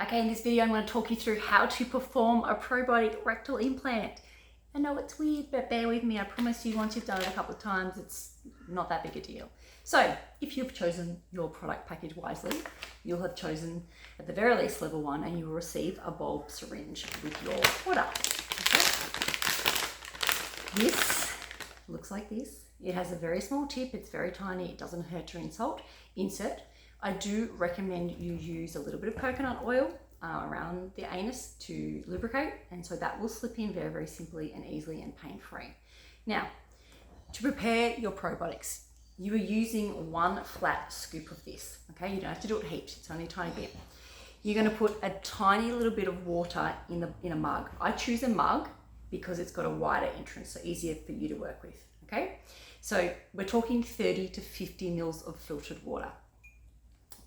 Okay, in this video I'm going to talk you through how to perform a probiotic rectal implant. I know it's weird, but bear with me. I promise you, once you've done it a couple of times, it's not that big a deal. So if you've chosen your product package wisely, you'll have chosen at the very least level 1, and you will receive a bulb syringe with your order. Okay? This looks like this. It has a very small tip. It's very tiny. It doesn't hurt to insert. I do recommend you use a little bit of coconut oil around the anus to lubricate, and so that will slip in very, very simply and easily and pain-free. Now, to prepare your probiotics, you are using 1 flat scoop of this, okay? You don't have to do it heaps, it's only a tiny bit. You're gonna put a tiny little bit of water in a mug. I choose a mug because it's got a wider entrance, so easier for you to work with, okay? So we're talking 30 to 50 mils of filtered water.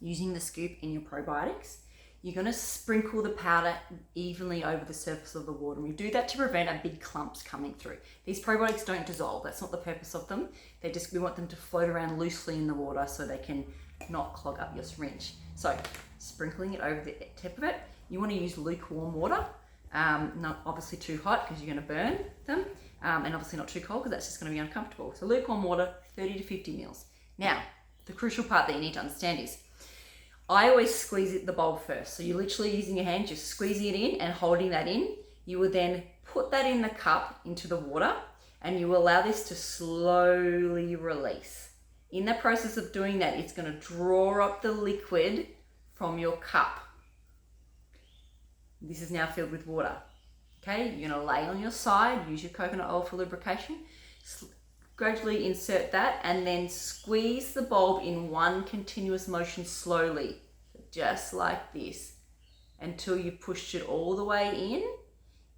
Using the scoop in your probiotics, you're going to sprinkle the powder evenly over the surface of the water. And we do that to prevent big clumps coming through. These probiotics don't dissolve. That's not the purpose of them. We want them to float around loosely in the water so they can not clog up your syringe. So sprinkling it over the tip of it. You want to use lukewarm water, not obviously too hot because you're going to burn them, and obviously not too cold because that's just going to be uncomfortable. So lukewarm water, 30 to 50 mils. Now, the crucial part that you need to understand is I always squeeze the bulb first. So you're literally using your hand, just squeezing it in and holding that in. You will then put that in the cup into the water, and you will allow this to slowly release. In the process of doing that, it's going to draw up the liquid from your cup. This is now filled with water. Okay, you're going to lay on your side, use your coconut oil for lubrication. Gradually insert that and then squeeze the bulb in one continuous motion slowly, just like this, until you pushed it all the way in.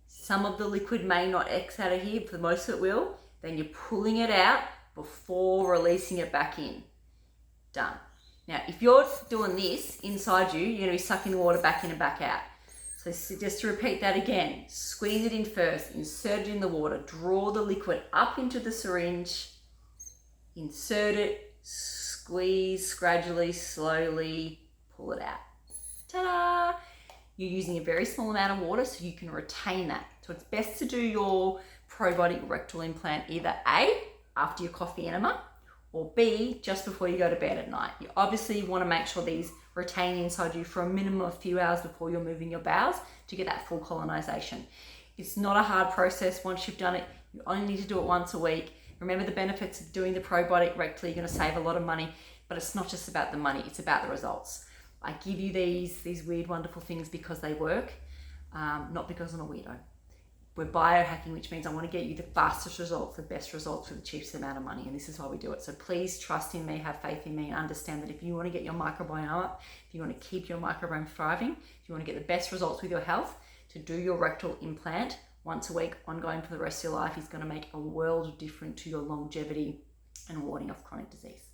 Some of the liquid may not X out of here, but most of it will. Then you're pulling it out before releasing it back in. Done. Now, if you're doing this inside you, you're going to be sucking the water back in and back out. So just to repeat that again, squeeze it in first, insert it in the water, draw the liquid up into the syringe, insert it, squeeze gradually, slowly, pull it out. Ta-da! You're using a very small amount of water so you can retain that. So it's best to do your probiotic rectal implant either A, after your coffee enema, or B, just before you go to bed at night. You obviously want to make sure these retain inside you for a minimum of a few hours before you're moving your bowels to get that full colonization. It's not a hard process. Once you've done it, you only need to do it once a week. Remember the benefits of doing the probiotic rectally. You're going to save a lot of money, but it's not just about the money, it's about the results. I give you these weird, wonderful things because they work, not because I'm a weirdo. We're biohacking, which means I want to get you the fastest results, the best results for the cheapest amount of money, and this is why we do it. So please trust in me, have faith in me, and understand that if you want to get your microbiome up, if you want to keep your microbiome thriving, if you want to get the best results with your health, to do your rectal implant once a week, ongoing for the rest of your life, is going to make a world of difference to your longevity and warding off chronic disease.